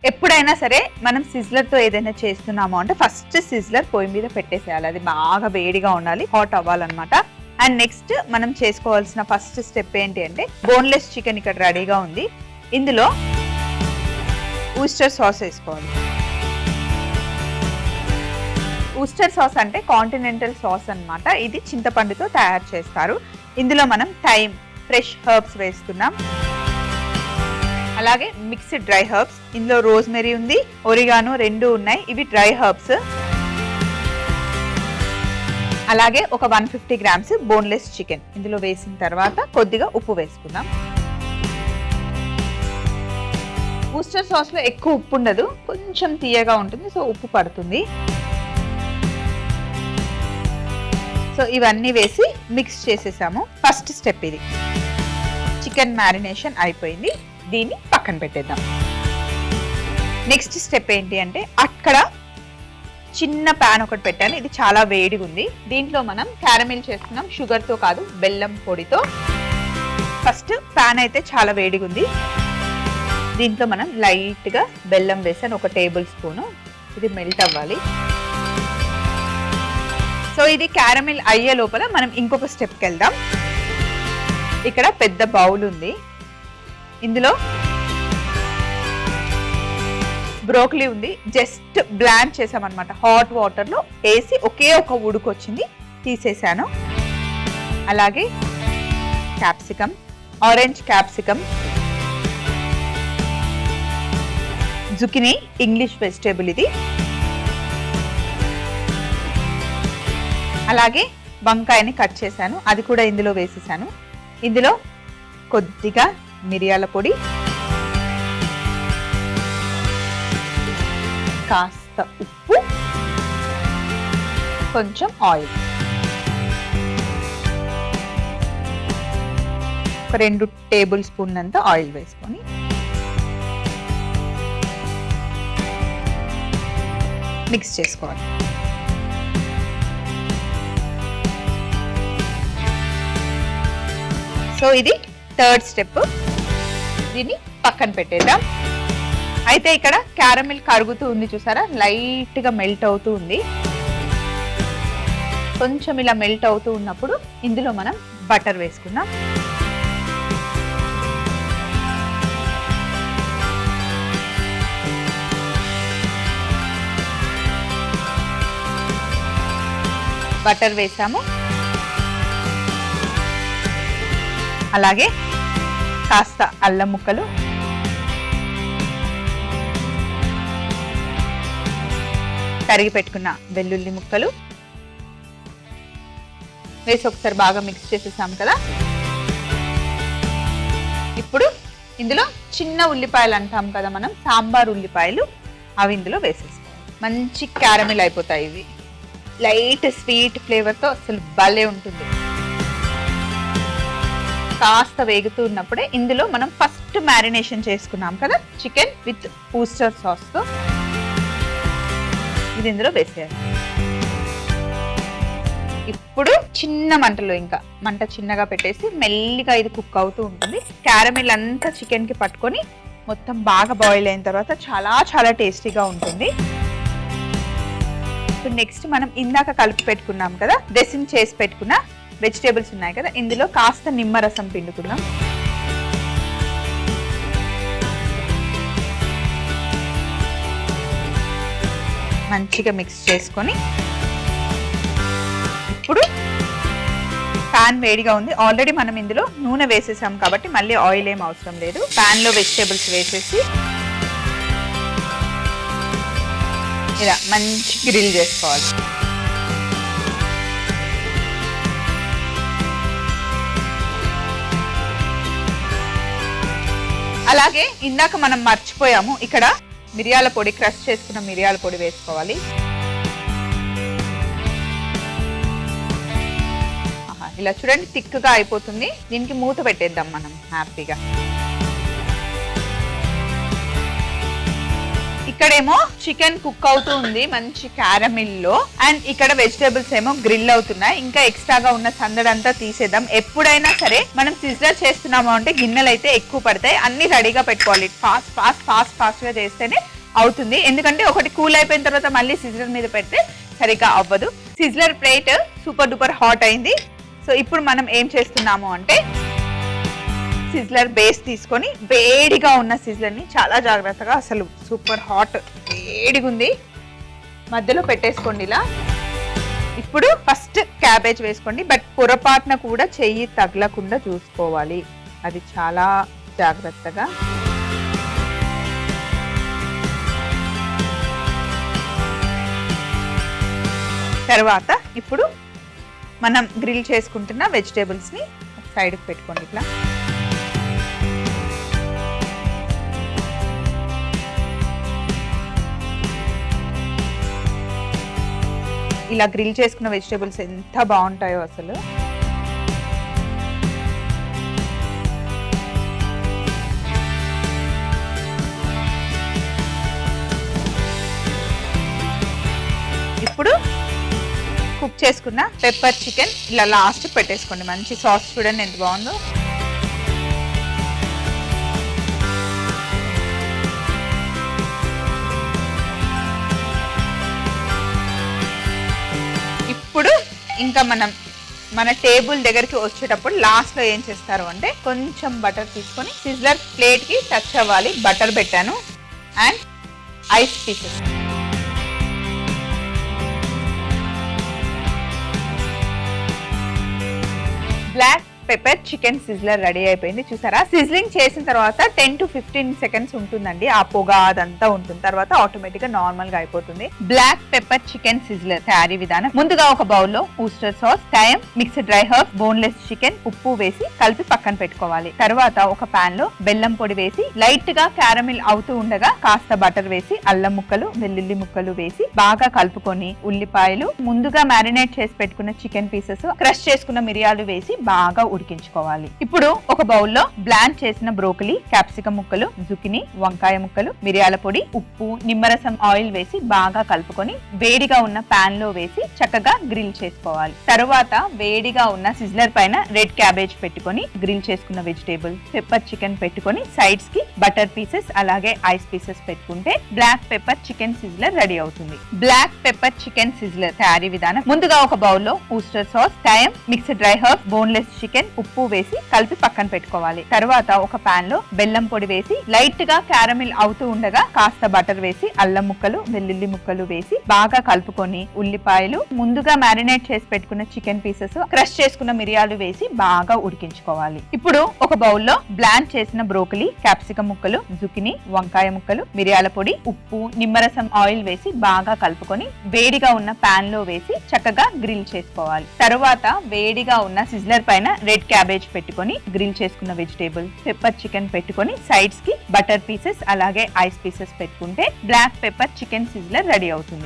ఎప్పుడైనా సరే మనం సిజ్లర్తో ఏదైనా చేస్తున్నామో అంటే ఫస్ట్ సిజ్లర్ పొయ్యి మీద పెట్టేసేయాలి. అది బాగా వేడిగా ఉండాలి, హాట్ అవ్వాలన్నమాట. అండ్ నెక్స్ట్ మనం చేసుకోవాల్సిన ఫస్ట్ స్టెప్ ఏంటి అంటే బోన్లెస్ చికెన్ ఇక్కడ రెడీగా ఉంది. ఇందులో ఊస్టర్ సాస్ వేసుకోవాలి. ఊస్టర్ సాస్ అంటే కాంటినెంటల్ సాస్ అన్నమాట. ఇది చింతపండుతో తయారు చేస్తారు. ఇందులో మనం థైమ్, ఫ్రెష్ హర్బ్స్ వేస్తున్నాం. అలాగే మిక్స్డ్ డ్రై హర్బ్స్, ఇందులో రోజ్మెరీ ఉంది, ఒరిగానో రెండు ఉన్నాయి, ఇవి డ్రై హర్బ్స్. అలాగే ఒక 150 గ్రామ్స్ బోన్లెస్ చికెన్ ఇందులో వేసిన తర్వాత కొద్దిగా ఉప్పు వేసుకుందాం. ఊస్టర్ సాస్ లో ఎక్కువ ఉప్పు ఉండదు, కొంచెం తీయగా ఉంటుంది, సో ఉప్పు పడుతుంది. సో ఇవన్నీ వేసి మిక్స్ చేసేసాము. ఫస్ట్ స్టెప్ ఇది. చికెన్ మ్యారినేషన్ అయిపోయింది, దీన్ని పక్కన పెట్టేద్దాం. నెక్స్ట్ స్టెప్ ఏంటి అంటే అక్కడ చిన్న ప్యాన్ ఒకటి పెట్టాను, ఇది చాలా వేడిగా ఉంది. దీంట్లో మనం క్యారమిల్ చేస్తున్నాం, షుగర్తో కాదు బెల్లం పొడితో. ఫస్ట్ ప్యాన్ అయితే చాలా వేడిగా ఉంది, దీంట్లో మనం లైట్గా బెల్లం వేసాను, 1 టేబుల్ స్పూను. ఇది మెల్ట్ అవ్వాలి. సో ఇది క్యారమిల్ అయ్యే లోపల మనం ఇంకొక స్టెప్కి వెళ్దాం. ఇక్కడ పెద్ద బౌల్ ఉంది, ఇందులో బ్రోకలీ ఉంది, జస్ట్ బ్లాంచ్ చేసామన్నమాట. హాట్ వాటర్లో వేసి ఒకే ఒక ఉడుకు వచ్చింది, తీసేసాను. అలాగే capsicum, orange capsicum, zucchini English vegetable ఇది. అలాగే వంకాయని కట్ చేశాను, అది కూడా ఇందులో వేసేసాను. ఇందులో కొద్దిగా మిరియాల పొడి, కాస్త ఉప్పు, కొంచెం ఆయిల్, ఒక 2 టేబుల్ స్పూన్ అంత ఆయిల్ వేసుకొని మిక్స్ చేసుకోవాలి. సో ఇది థర్డ్ స్టెప్, దీన్ని పక్కన పెట్టేద్దాం. అయితే ఇక్కడ క్యారమిల్ కరుగుతూ ఉంది చూసారా, లైట్ గా మెల్ట్ అవుతూ ఉంది. కొంచెం ఇలా మెల్ట్ అవుతూ ఉన్నప్పుడు ఇందులో మనం బటర్ వేసుకుందాం. బటర్ వేసాము, అలాగే కాస్త అల్లం ముక్కలు, తరిగి పెట్టుకున్న వెల్లుల్లి ముక్కలు వేసి ఒకసారి బాగా మిక్స్ చేసేసాం కదా. ఇప్పుడు ఇందులో చిన్న ఉల్లిపాయలు అంటాం కదా మనం, సాంబార్ ఉల్లిపాయలు, అవి ఇందులో వేసేసుకోవాలి. మంచి క్యారమిల్ అయిపోతాయి ఇవి, లైట్ స్వీట్ ఫ్లేవర్తో అసలు భలే ఉంటుంది. కాస్త వేగుతూ ఉన్నప్పుడే ఇందులో మనం ఫస్ట్ మ్యారినేషన్ చేసుకున్నాం కదా చికెన్ విత్ ఊస్టర్ సాస్తో, ఇది ఇందులో వేసేయాలి. ఇప్పుడు చిన్న మంటలో, ఇంకా మంట చిన్నగా పెట్టేసి మెల్లిగా ఇది కుక్ అవుతూ ఉంటుంది. క్యారమిల్ అంతా చికెన్ కి పట్టుకొని మొత్తం బాగా బాయిల్ అయిన తర్వాత చాలా చాలా టేస్టీగా ఉంటుంది. ఇప్పుడు నెక్స్ట్ మనం ఇందాక కలిపి పెట్టుకున్నాం కదా, డ్రెస్సింగ్ చేసి పెట్టుకున్న వెజిటేబుల్స్ ఉన్నాయి కదా, ఇందులో కాస్త నిమ్మరసం పిండుకుందాం. మంచిగా మిక్స్ చేసుకొని ఇప్పుడు ప్యాన్ వేడిగా ఉంది, ఆల్రెడీ మనం ఇందులో నూనె వేసేసాం కాబట్టి మళ్ళీ ఆయిల్ ఏం అవసరం లేదు. ప్యాన్ లో వెజిటేబుల్స్ వేసేసి ఇలా మంచి గ్రిల్ చేసుకోవాలి. అలాగే ఇందాక మనం మర్చిపోయాము, ఇక్కడ మిరియాల పొడి, క్రష్ చేసుకున్న మిరియాల పొడి వేసుకోవాలి. ఇలా చూడండి థిక్గా అయిపోతుంది, దీనికి మూత పెట్టేద్దాం మనం హ్యాపీగా. ఇక్కడేమో చికెన్ కుక్ అవుతూ ఉంది మంచి క్యారమిల్ లో, అండ్ ఇక్కడ వెజిటేబుల్స్ ఏమో గ్రిల్ అవుతున్నాయి. ఇంకా ఎక్స్ట్రాగా ఉన్న సందడంతా తీసేద్దాం. ఎప్పుడైనా సరే మనం సిజ్లర్ చేస్తున్నాము అంటే గిన్నెలు అయితే ఎక్కువ పడతాయి, అన్ని రెడీగా పెట్టుకోవాలి. ఫాస్ట్ గా చేస్తేనే అవుతుంది, ఎందుకంటే ఒకటి కూల్ అయిపోయిన తర్వాత మళ్ళీ సిజ్లర్ మీద పెడితే సరిగ్గా అవ్వదు. Sizzler plate super duper hot అయింది. సో ఇప్పుడు మనం ఏం చేస్తున్నాము అంటే సిజ్లర్ బేస్ తీసుకొని వేడిగా ఉన్న సిజ్లర్ని చాలా జాగ్రత్తగా, అసలు సూపర్ హాట్ వేడిగా ఉంది, మధ్యలో పెట్టేసుకోండి ఇలా. ఇప్పుడు ఫస్ట్ క్యాబేజ్ వేసుకోండి, బట్ పొరపాటున కూడా చెయ్యి తగలకుండా చూసుకోవాలి, అది చాలా జాగ్రత్తగా. తర్వాత ఇప్పుడు మనం గ్రిల్ చేసుకుంటున్న వెజిటేబుల్స్ని సైడ్కి పెట్టుకోండి ఇట్లా. ఇలా గ్రిల్ చేసుకున్న వెజిటేబుల్స్ ఎంత బాగుంటాయో అసలు. ఇప్పుడు కుక్ చేసుకున్న పెప్పర్ చికెన్ ఇలా లాస్ట్ పెట్టేసుకోండి. మంచి సాస్ చూడండి ఎంత బాగుందో. ఇప్పుడు ఇంకా మన టేబుల్ దగ్గరికి వచ్చేటప్పుడు లాస్ట్ లో ఏం చేస్తారు అంటే కొంచెం బటర్ తీసుకొని సిజ్లర్ ప్లేట్ కి టచ్ అవ్వాలి, బటర్ పెట్టాను, and ice pieces. Black pepper chicken sizzler ready అయిపోయింది. చూసారా, సిజ్లింగ్ చేసిన తర్వాత 10 to 15 సెకండ్స్ ఉంటుందండి, ఆ పొగ అదంతా ఉంటుంది, తర్వాత ఆటోమేటిక్ గా నార్మల్ గా అయిపోతుంది. బ్లాక్ పెప్పర్ చికెన్ సిజ్లర్ తయారీ విధానం: ముందుగా ఒక బౌల్లో Worcester sauce, thyme, mixed dry herbs, boneless chicken, ఉప్పు వేసి కలిపి పక్కన పెట్టుకోవాలి. తర్వాత ఒక పాన్ లో బెల్లం పొడి వేసి లైట్ గా క్యారమిల్ అవుతూ ఉండగా కాస్త బటర్ వేసి అల్లం ముక్కలు, వెల్లుల్లి ముక్కలు వేసి బాగా కలుపుకొని ఉల్లిపాయలు, ముందుగా మ్యారినేట్ చేసి పెట్టుకున్న చికెన్ పీసెస్, క్రష్ చేసుకున్న మిరియాలు వేసి బాగా ఉడికించుకోవాలి. ఇప్పుడు ఒక బౌల్లో బ్లాంచ్ చేసిన బ్రోకలీ, క్యాప్సికమ్ ముక్కలు, జుకినీ, వంకాయ ముక్కలు, మిరియాల పొడి, ఉప్పు, నిమ్మరసం, ఆయిల్ వేసి బాగా కలుపుకొని వేడిగా ఉన్న పాన్ లో వేసి చక్కగా గ్రిల్ చేసుకోవాలి. తరువాత వేడిగా ఉన్న సిజ్లర్ పైన రెడ్ క్యాబేజ్ పెట్టుకొని గ్రిల్ చేసుకున్న వెజిటేబుల్, పెప్పర్ చికెన్ పెట్టుకొని సైడ్స్ కి బటర్ పీసెస్ అలాగే ఐస్ పీసెస్ పెట్టుకుంటే black pepper chicken sizzler ready అవుతుంది. బ్లాక్ పెప్పర్ చికెన్ సిజ్లర్ తయారీ విధానం: ముందుగా ఒక బౌల్లో Worcester sauce, thyme, mixed dry herbs, boneless chicken, ఉప్పు వేసి కలిపి పక్కన పెట్టుకోవాలి. తర్వాత ఒక పాన్ లో బెల్లం పొడి వేసి లైట్ గా క్యారమిల్ అవుతూ ఉండగా కాస్త బటర్ వేసి అల్లం ముక్కలు, వెల్లుల్లి ముక్కలు వేసి బాగా కలుపుకొని ఉల్లిపాయలు, ముందుగా మ్యారినేట్ చేసి పెట్టుకున్న చికెన్ పీసెస్, క్రష్ చేసుకున్న మిరియాలు వేసి బాగా ఉడికించుకోవాలి. ఇప్పుడు ఒక బౌల్లో బ్లాంచ్ చేసిన బ్రోకలీ, క్యాప్సికమ్ ముక్కలు, జుకినీ, వంకాయ ముక్కలు, మిరియాల పొడి, ఉప్పు, నిమ్మరసం, ఆయిల్ వేసి బాగా కలుపుకొని వేడిగా ఉన్న పాన్ లో వేసి చక్కగా గ్రిల్ చేసుకోవాలి. తరువాత వేడిగా ఉన్న సిజ్లర్ పైన రెడ్ క్యాబేజ్ పెట్టుకొని గ్రిల్ చేసుకున్న వెజిటేబుల్, పెప్పర్ చికెన్ పెట్టుకొని సైడ్స్ కి బటర్ పీసెస్ అలాగే ఐస్ పీసెస్ పెట్టుకుంటే black pepper chicken sizzler ready అవుతుంది.